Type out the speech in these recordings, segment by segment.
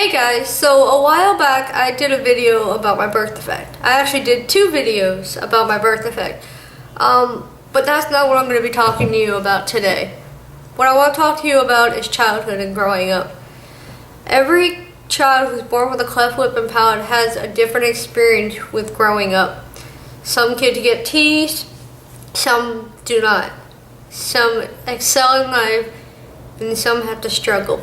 Hey guys, so a while back I did a video about my birth defect. I actually did 2 videos about my birth defect. But that's not what I'm going to be talking to you about today. What I want to talk to you about is childhood and growing up. Every child who's born with a cleft lip and palate has a different experience with growing up. Some kids get teased, some do not. Some excel in life, and some have to struggle.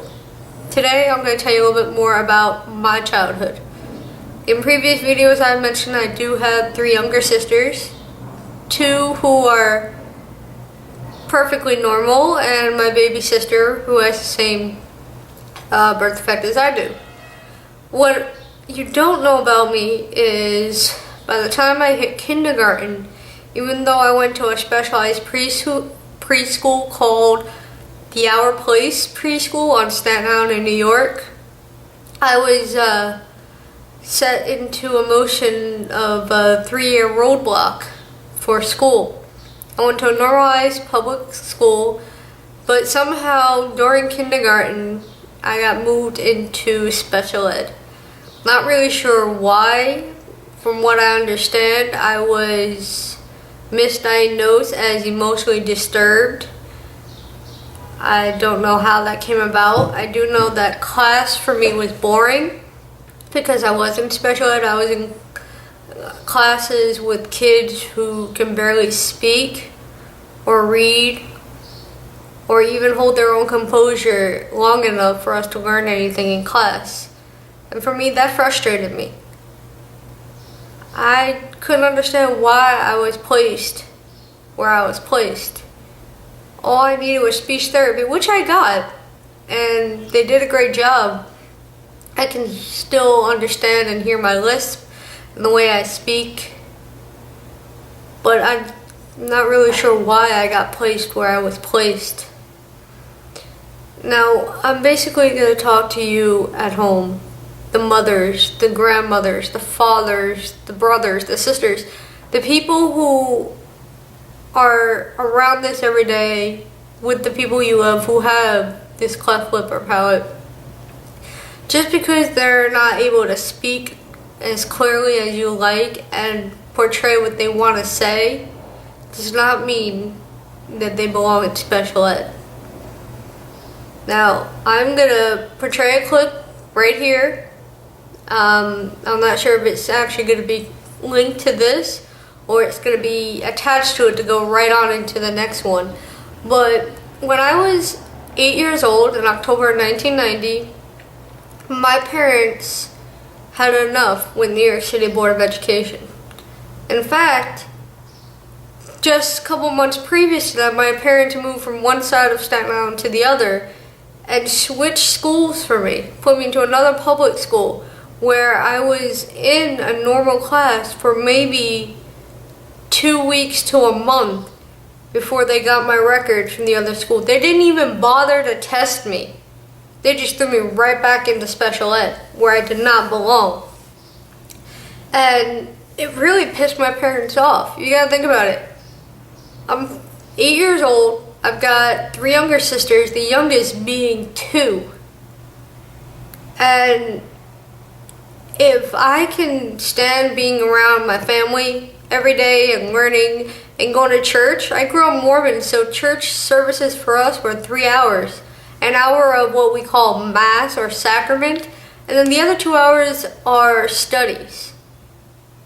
Today I'm going to tell you a little bit more about my childhood. In previous videos I mentioned I do have 3 younger sisters, 2 who are perfectly normal, and my baby sister who has the same birth defect as I do. What you don't know about me is by the time I hit kindergarten, even though I went to a specialized preschool called the Our Place preschool on Staten Island in New York, I was set into a motion of a 3-year roadblock for school. I went to a normalized public school, but somehow during kindergarten I got moved into special ed. Not really sure why. From what I understand, I was misdiagnosed as emotionally disturbed. I don't know how that came about. I do know that class for me was boring because I was in special ed. I was in classes with kids who can barely speak or read or even hold their own composure long enough for us to learn anything in class. And for me, that frustrated me. I couldn't understand why I was placed where I was placed. All I needed was speech therapy, which I got, and they did a great job. I can still understand and hear my lisp and the way I speak, but I'm not really sure why I got placed where I was placed. Now, I'm basically going to talk to you at home. The mothers, the grandmothers, the fathers, the brothers, the sisters, the people who are around this every day with the people you love who have this cleft lip or palate. Just because they're not able to speak as clearly as you like and portray what they want to say does not mean that they belong in special ed. Now, I'm going to portray a clip right here. I'm not sure if it's actually going to be linked to this or it's going to be attached to it to go right on into the next one. But when I was 8 years old in October of 1990, my parents had enough with New York City Board of Education. In fact, just a couple months previous to that, my parents moved from one side of Staten Island to the other and switched schools for me, put me into another public school where I was in a normal class for maybe 2 weeks to a month before they got my records from the other school. They didn't even bother to test me. They just threw me right back into special ed where I did not belong. And it really pissed my parents off. You gotta think about it. I'm 8 years old. I've got 3 younger sisters, the youngest being 2. And if I can stand being around my family every day and learning and going to church. I grew up Mormon, so church services for us were 3 hours. An hour of what we call mass or sacrament, and then the other 2 hours are studies.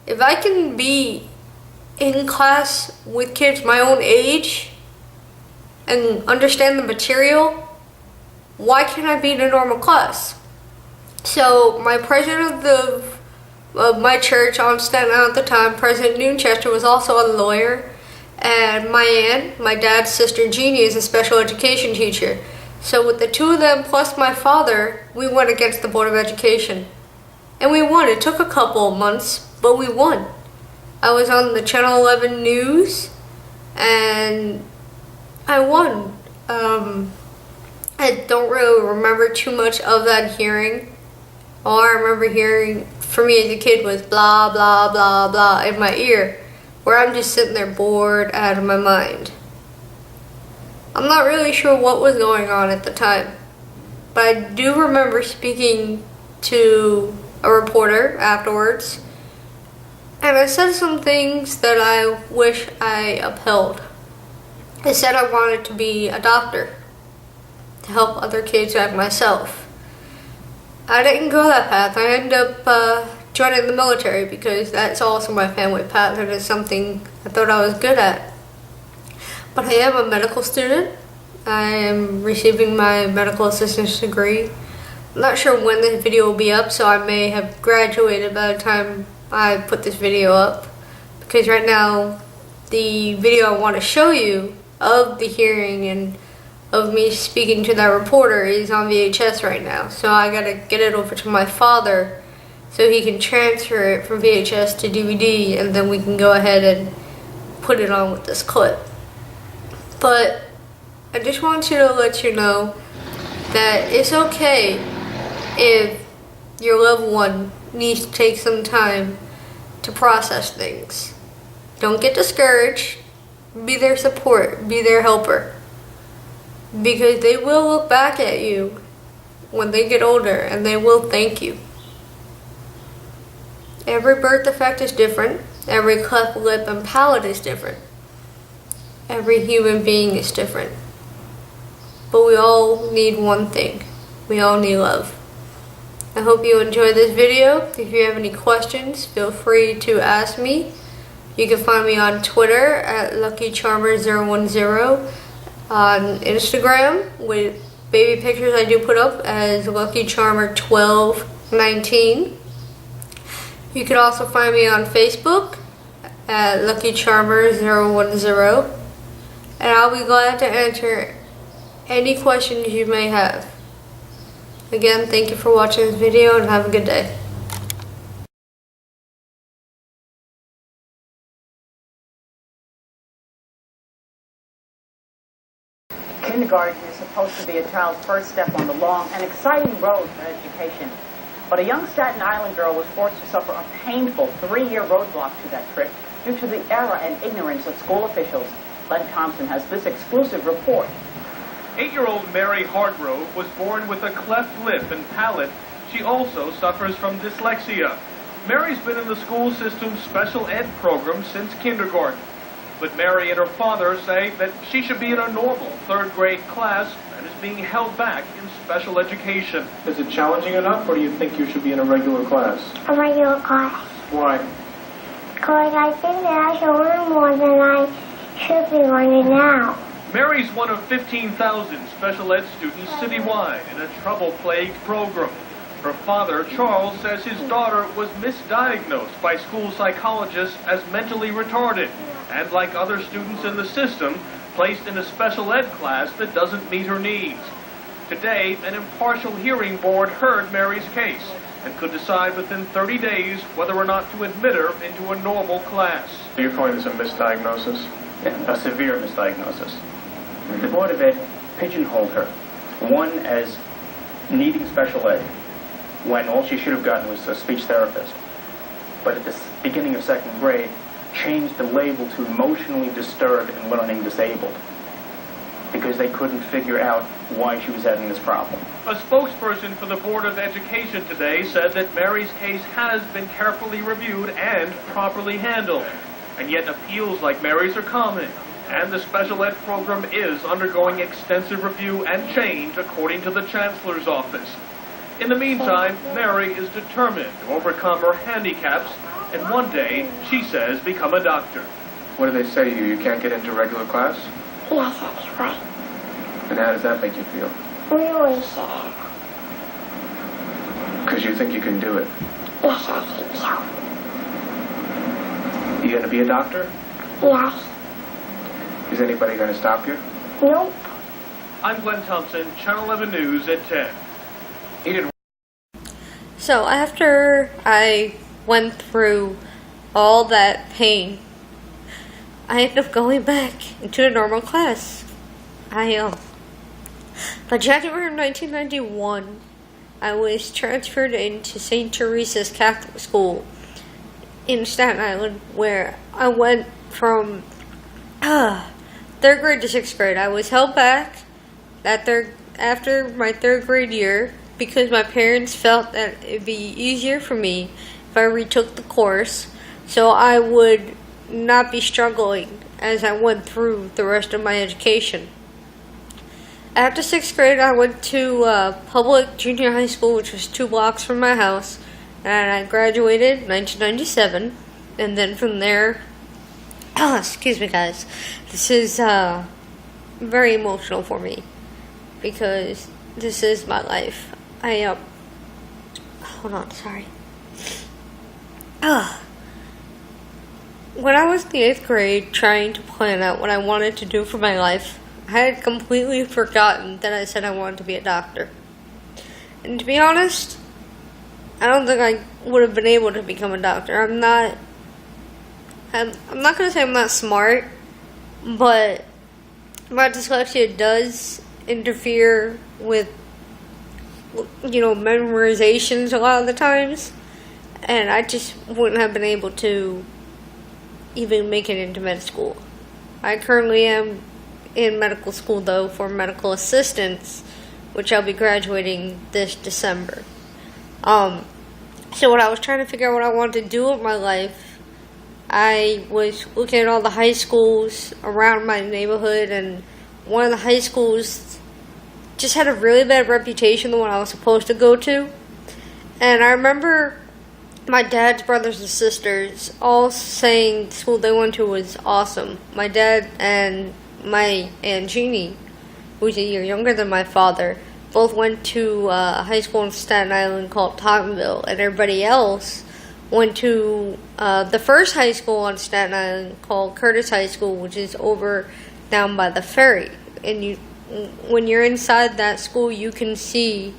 If I can be in class with kids my own age and understand the material, why can't I be in a normal class? So my president of my church on Staten Island at the time, President Chester, was also a lawyer, and my aunt, my dad's sister Jeannie, is a special education teacher. So with the 2 of them plus my father, we went against the Board of Education. And we won. It took a couple of months, but we won. I was on the Channel 11 news, and I won. I don't really remember too much of that hearing. All I remember hearing for me as a kid was blah, blah, blah, blah in my ear, where I'm just sitting there bored out of my mind. I'm not really sure what was going on at the time, but I do remember speaking to a reporter afterwards, and I said some things that I wish I upheld. I said I wanted to be a doctor to help other kids like myself. I didn't go that path. I ended up joining the military because that's also my family path and it's something I thought I was good at. But I am a medical student. I am receiving my medical assistance degree. I'm not sure when this video will be up, so I may have graduated by the time I put this video up. Because right now, the video I want to show you of the hearing and of me speaking to that reporter is on VHS right now. So I gotta get it over to my father so he can transfer it from VHS to DVD, and then we can go ahead and put it on with this clip. But I just want you to let you know that it's okay if your loved one needs to take some time to process things. Don't get discouraged. Be their support. Be their helper. Because they will look back at you when they get older and they will thank you. Every birth defect is different. Every cleft lip and palate is different. Every human being is different. But we all need one thing. We all need love. I hope you enjoyed this video. If you have any questions, feel free to ask me. You can find me on Twitter at LuckyCharmer010, on Instagram with baby pictures I do put up as LuckyCharmer1219. You can also find me on Facebook at LuckyCharmer010, and I'll be glad to answer any questions you may have. Again, thank you for watching this video and have a good day. Kindergarten is supposed to be a child's first step on the long and exciting road to education. But a young Staten Island girl was forced to suffer a painful 3-year roadblock to that trip due to the error and ignorance of school officials. Len Thompson has this exclusive report. 8-year-old Mary Hargrove was born with a cleft lip and palate. She also suffers from dyslexia. Mary's been in the school system's special ed program since kindergarten. But Mary and her father say that she should be in a normal 3rd grade class and is being held back in special education. Is it challenging enough, or do you think you should be in a regular class? A regular class. Why? Because I think that I should learn more than I should be learning now. Mary's one of 15,000 special ed students citywide in a trouble-plagued program. Her father, Charles, says his daughter was misdiagnosed by school psychologists as mentally retarded and, like other students in the system, placed in a special ed class that doesn't meet her needs. Today, an impartial hearing board heard Mary's case and could decide within 30 days whether or not to admit her into a normal class. Do you find this a misdiagnosis? Yeah, a severe misdiagnosis. The Board of Ed pigeonholed her, one as needing special ed, when all she should have gotten was a speech therapist. But at the beginning of 2nd grade, changed the label to emotionally disturbed and learning disabled, because they couldn't figure out why she was having this problem. A spokesperson for the Board of Education today said that Mary's case has been carefully reviewed and properly handled, and yet appeals like Mary's are common, and the special ed program is undergoing extensive review and change according to the Chancellor's office. In the meantime, Mary is determined to overcome her handicaps and one day, she says, become a doctor. What do they say to you? You can't get into regular class? Yes, that's right. And how does that make you feel? Really sad. Because you think you can do it. Yes, I think so. You going to be a doctor? Yes. Is anybody going to stop you? Nope. I'm Glenn Thompson, Channel 11 News at 10. He didn't. So after I went through all that pain, I ended up going back into a normal class. By January of 1991, I was transferred into St. Teresa's Catholic School in Staten Island, where I went from 3rd grade to 6th grade. I was held back after my 3rd grade year because my parents felt that it'd be easier for me if I retook the course, so I would not be struggling as I went through the rest of my education. After 6th grade, I went to public junior high school, which was 2 blocks from my house, and I graduated in 1997, and then from there, excuse me guys, this is very emotional for me, because this is my life. Hold on, sorry. When I was in the 8th grade trying to plan out what I wanted to do for my life, I had completely forgotten that I said I wanted to be a doctor. And to be honest, I don't think I would have been able to become a doctor. I'm not going to say I'm not smart, but my dyslexia does interfere with, memorizations a lot of the times, and I just wouldn't have been able to even make it into med school. I currently am in medical school, though, for medical assistance, which I'll be graduating this December. So when I was trying to figure out what I wanted to do with my life, I was looking at all the high schools around my neighborhood, and one of the high schools just had a really bad reputation, the one I was supposed to go to. And I remember my dad's brothers and sisters all saying the school they went to was awesome. My dad and my Aunt Jeannie, who's a year younger than my father, both went to a high school in Staten Island called Tottenville, and everybody else went to the first high school on Staten Island called Curtis High School, which is over down by the ferry. And when you're inside that school, you can see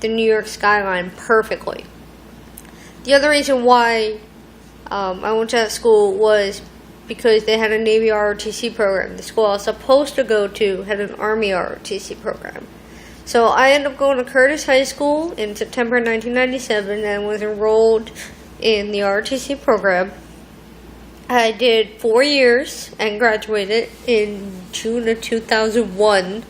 the New York skyline perfectly. The other reason why I went to that school was because they had a Navy ROTC program. The school I was supposed to go to had an Army ROTC program. So I ended up going to Curtis High School in September 1997 and was enrolled in the ROTC program. I did 4 years and graduated in June of 2001.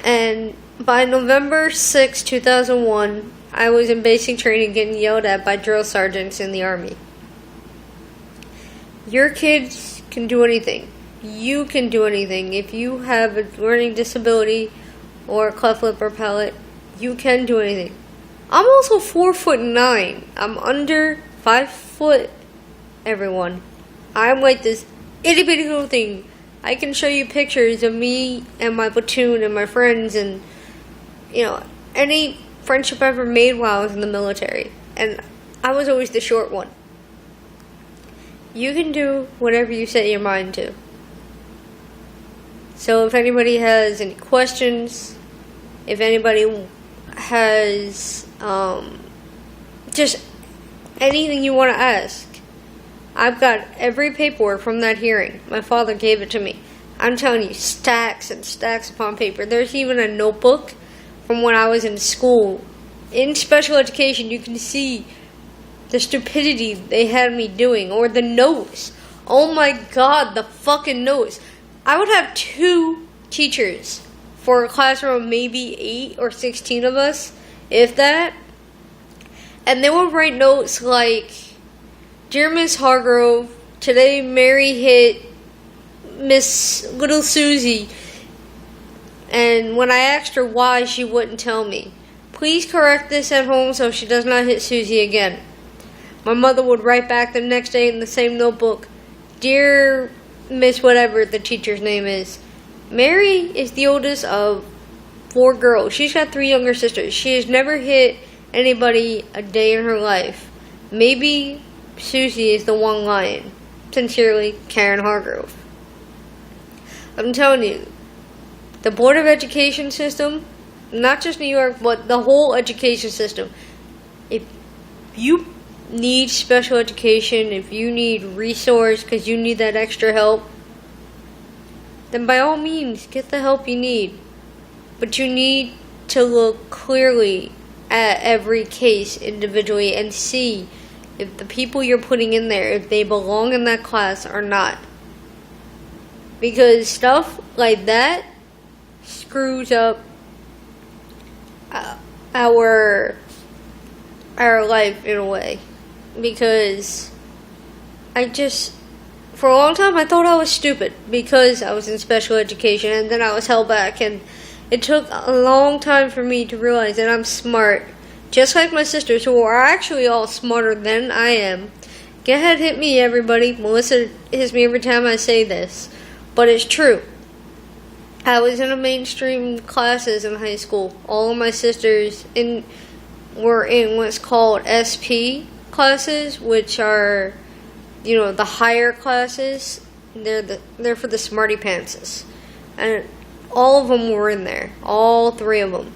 And by November 6, 2001, I was in basic training getting yelled at by drill sergeants in the Army. Your kids can do anything. You can do anything. If you have a learning disability or a cleft lip or palate, you can do anything. I'm also 4'9". I'm under 5 foot, everyone. I'm like this itty bitty little thing. I can show you pictures of me and my platoon and my friends and, any friendship I ever made while I was in the military. And I was always the short one. You can do whatever you set your mind to. So if anybody has any questions, if anybody has just anything you want to ask, I've got every paperwork from that hearing. My father gave it to me. I'm telling you, stacks and stacks upon paper. There's even a notebook from when I was in school. In special education, you can see the stupidity they had me doing, or the notes. Oh my god, the fucking notes. I would have 2 teachers for a classroom of maybe 8 or 16 of us, if that. And they would write notes like, "Dear Miss Hargrove, today Mary hit Miss Little Susie, and when I asked her why, she wouldn't tell me. Please correct this at home so she does not hit Susie again." My mother would write back the next day in the same notebook, "Dear Miss whatever the teacher's name is, Mary is the oldest of 4 girls. She's got 3 younger sisters. She has never hit anybody a day in her life. Maybe Susie is the one lying. Sincerely, Karen Hargrove." I'm telling you, the Board of Education system, not just New York, but the whole education system, if you need special education, if you need resource because you need that extra help, then by all means, get the help you need. But you need to look clearly at every case individually and see if the people you're putting in there, if they belong in that class or not. Because stuff like that screws up our life in a way, because for a long time I thought I was stupid because I was in special education, and then I was held back, and it took a long time for me to realize that I'm smart, just like my sisters, who are actually all smarter than I am. Go ahead, hit me, everybody. Melissa hits me every time I say this, but it's true. I was in a mainstream classes in high school. All of my sisters were in what's called SP classes, which are, the higher classes. They're for the smarty pantses, and all of them were in there, all 3 of them.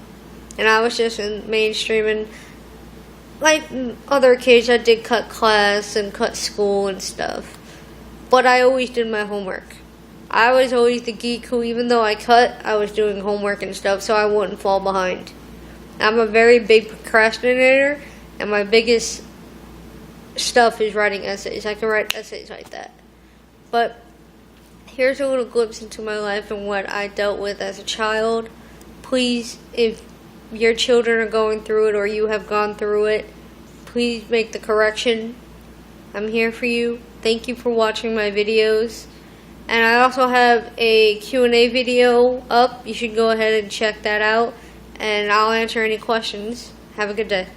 And I was just in mainstream, and like other kids, I did cut class and cut school and stuff. But I always did my homework. I was always the geek who, even though I cut, I was doing homework and stuff so I wouldn't fall behind. I'm a very big procrastinator, and my biggest stuff is writing essays. I can write essays like that. But here's a little glimpse into my life and what I dealt with as a child. Please, if your children are going through it or you have gone through it, please make the correction. I'm here for you. Thank you for watching my videos. And I also have a Q&A video up. You should go ahead and check that out, and I'll answer any questions. Have a good day.